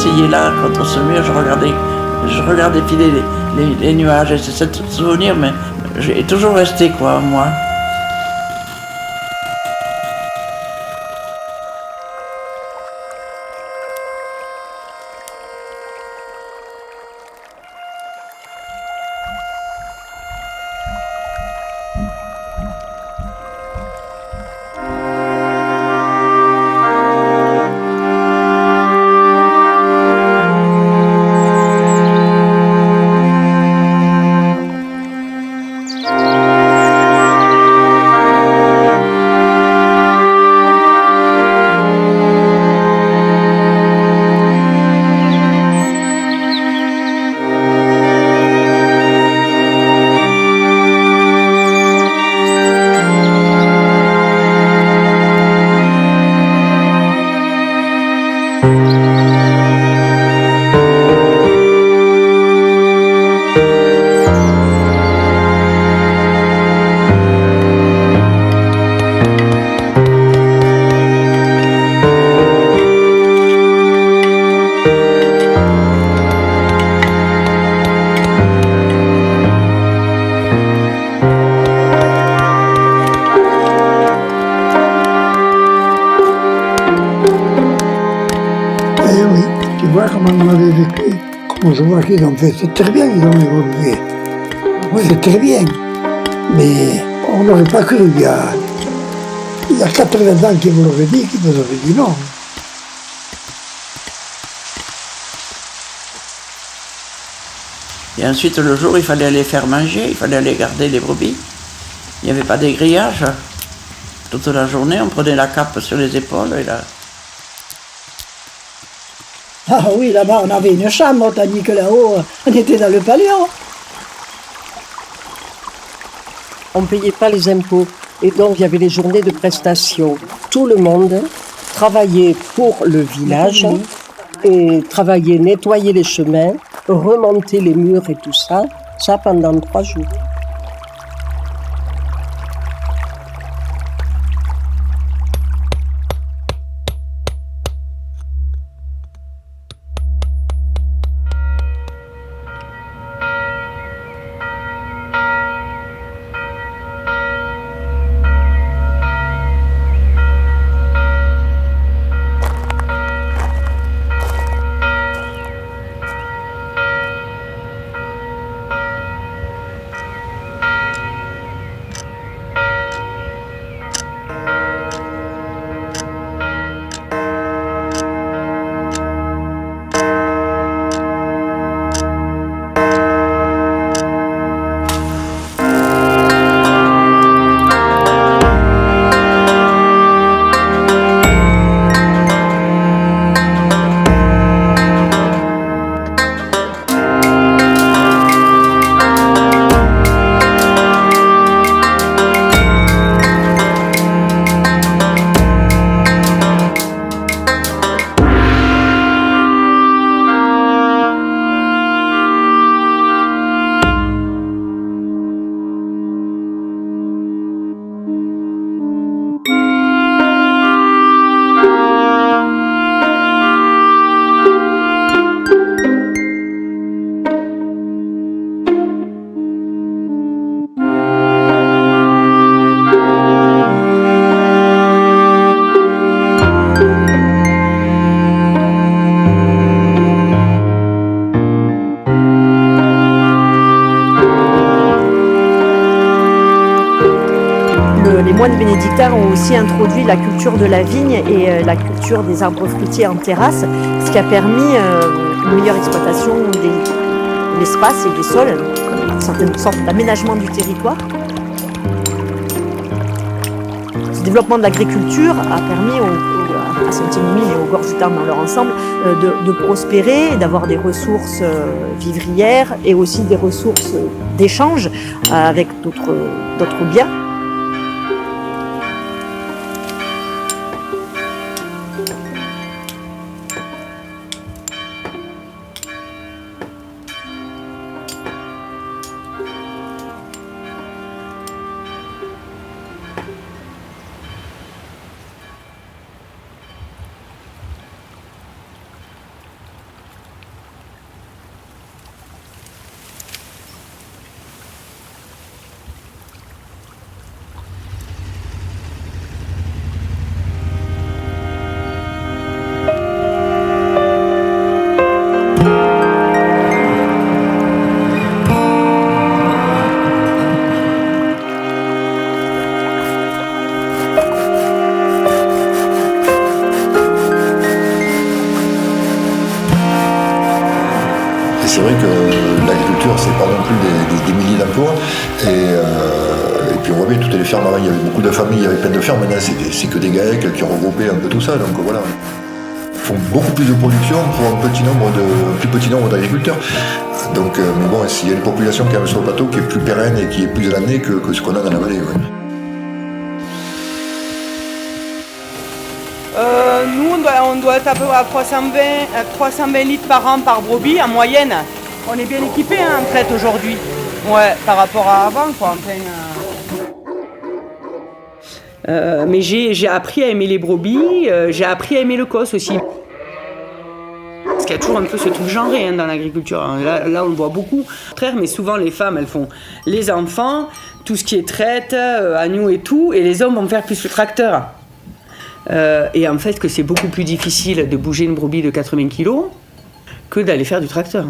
m'asseyais là contre ce mur, je regardais filer les nuages. Et c'est ce souvenir, mais j'ai toujours resté quoi, moi. Comment on avait vécu, comment je vois qu'ils ont fait, c'est très bien qu'ils ont évolué. Oui, c'est très bien. Mais on n'aurait pas cru. Il y a 80 ans qu'ils vous l'auraient dit, qu'ils vous auraient dit non. Et ensuite, le jour, il fallait aller faire manger, il fallait aller garder les brebis. Il n'y avait pas de grillage. Toute la journée, on prenait la cape sur les épaules et là. Ah oui, là-bas, on avait une chambre, tandis que là-haut, on était dans le paléo. On ne payait pas les impôts. Et donc, il y avait les journées de prestation. Tout le monde travaillait pour le village et travaillait, nettoyer les chemins, remonter les murs et tout ça pendant 3 jours. Les moines bénédictins ont aussi introduit la culture de la vigne et la culture des arbres fruitiers en terrasse, ce qui a permis une meilleure exploitation de l'espace et des sols, une certaine sorte d'aménagement du territoire. Ce développement de l'agriculture a permis à Saint-Émile et aux Gorges du Tarn dans leur ensemble de prospérer, d'avoir des ressources vivrières et aussi des ressources d'échange avec d'autres biens. d'emplois. Et puis on voit bien toutes les fermes avant, il y avait beaucoup de familles, il y avait plein de fermes, maintenant c'est que des GAEC qui ont regroupé un peu tout ça, donc voilà. Ils font beaucoup plus de production pour un plus petit nombre d'agriculteurs. Donc, mais bon, il y a une population quand même sur le plateau qui est plus pérenne et qui est plus à l'année que ce qu'on a dans la vallée. Ouais. Nous, on doit être à peu près à 320 litres par an par brebis en moyenne. On est bien équipé en traite aujourd'hui. Ouais, par rapport à avant, quoi. Mais j'ai appris à aimer les brebis, j'ai appris à aimer le cos aussi. Parce qu'il y a toujours un peu ce truc genré dans l'agriculture. Là, on le voit beaucoup. Mais souvent, les femmes, elles font les enfants, tout ce qui est traite, agneau et tout, et les hommes vont faire plus le tracteur. Et en fait, que c'est beaucoup plus difficile de bouger une brebis de 80 kilos que d'aller faire du tracteur.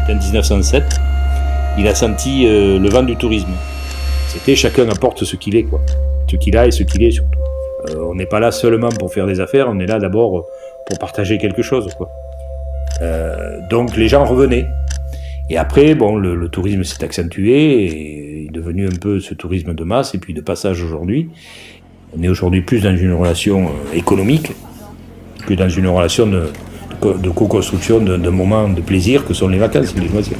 En 1907, il a senti le vent du tourisme. C'était chacun apporte ce qu'il est, quoi. Ce qu'il a et ce qu'il est surtout. On n'est pas là seulement pour faire des affaires, on est là d'abord pour partager quelque chose, quoi. Donc les gens revenaient. Et après, bon, le tourisme s'est accentué et est devenu un peu ce tourisme de masse et puis de passage aujourd'hui. On est aujourd'hui plus dans une relation économique que dans une relation de co-construction d'un moment de plaisir que sont les vacances et les loisirs.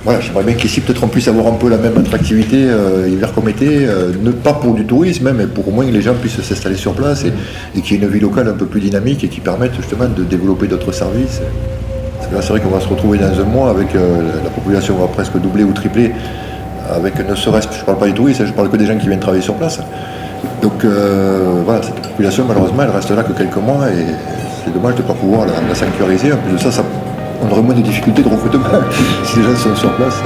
Voilà, j'aimerais bien qu'ici peut-être on puisse avoir un peu la même attractivité hiver comme été, ne pas pour du tourisme, mais pour au moins que les gens puissent s'installer sur place et qu'il y ait une vie locale un peu plus dynamique et qui permette justement de développer d'autres services. Parce que là c'est vrai qu'on va se retrouver dans un mois avec la population va presque doubler ou tripler, avec ne serait-ce, je ne parle pas des touristes, je parle que des gens qui viennent travailler sur place. Donc voilà, cette population malheureusement elle reste là que quelques mois et c'est dommage de ne pas pouvoir la sanctuariser. En plus de ça, on aurait moins de difficultés de recrutement si les gens sont sur place.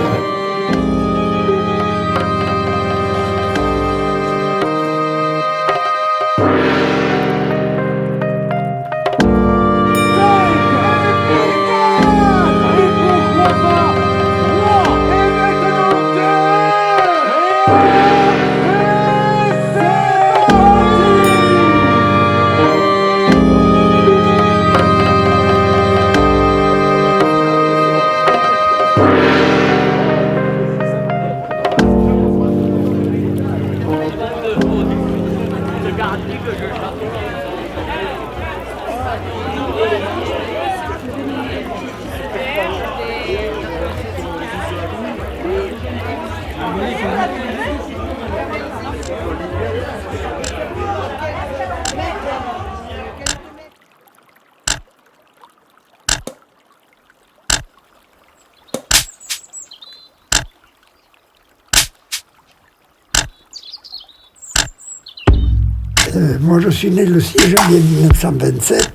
Moi, je suis né le 6 janvier 1927.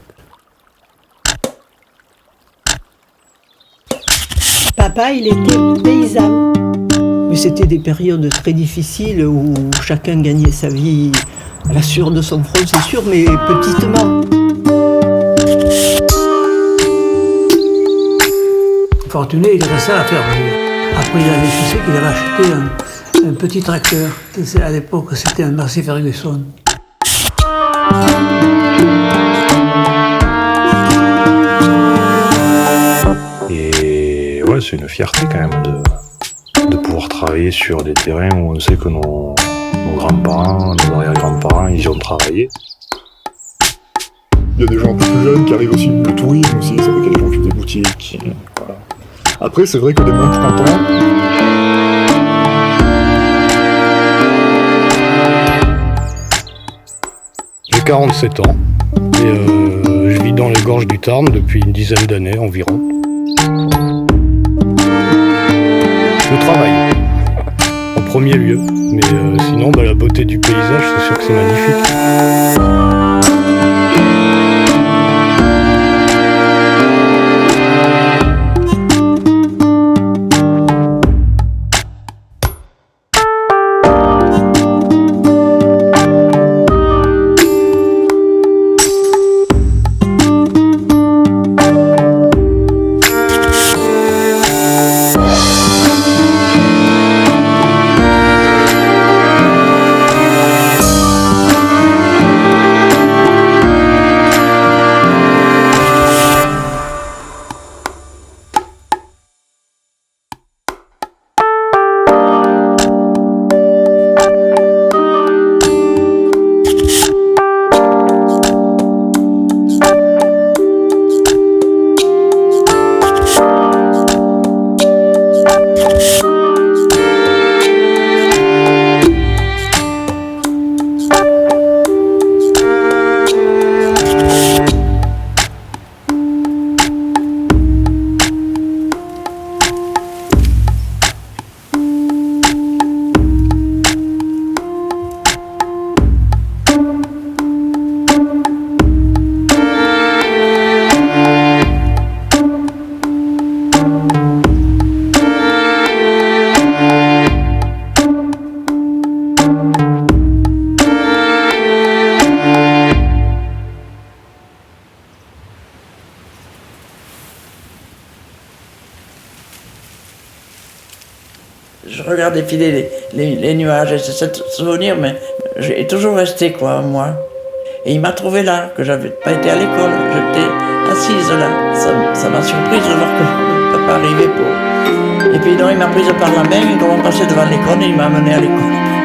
Papa, il était paysan. Mais c'était des périodes très difficiles où chacun gagnait sa vie à la sueur de son front, c'est sûr, mais petitement. Fortuné, il est resté à la ferme. Après, il avait su qu'il avait acheté un petit tracteur. À l'époque, c'était un Massey Ferguson. Et ouais, c'est une fierté quand même de pouvoir travailler sur des terrains où on sait que nos grands-parents, nos arrière-grands-parents, ils y ont travaillé. Il y a des gens un peu plus jeunes qui arrivent aussi, le tourisme aussi, ça fait qu'il y a des gens qui ont des boutiques. Voilà. Après, c'est vrai que des moins de 30 ans, j'ai 47 ans et je vis dans les gorges du Tarn depuis une dizaine d'années environ. Je travaille en premier lieu, mais sinon la beauté du paysage, c'est sûr que c'est magnifique. Je regarde défiler les nuages et c'est ce souvenir, mais j'ai toujours resté quoi, moi. Et il m'a trouvé là, que j'avais pas été à l'école, j'étais assise là. Ça m'a surprise de voir que mon papa arrivait pour. Et puis non, il m'a prise par la main, et comme on passait devant l'école, il m'a amené à l'école.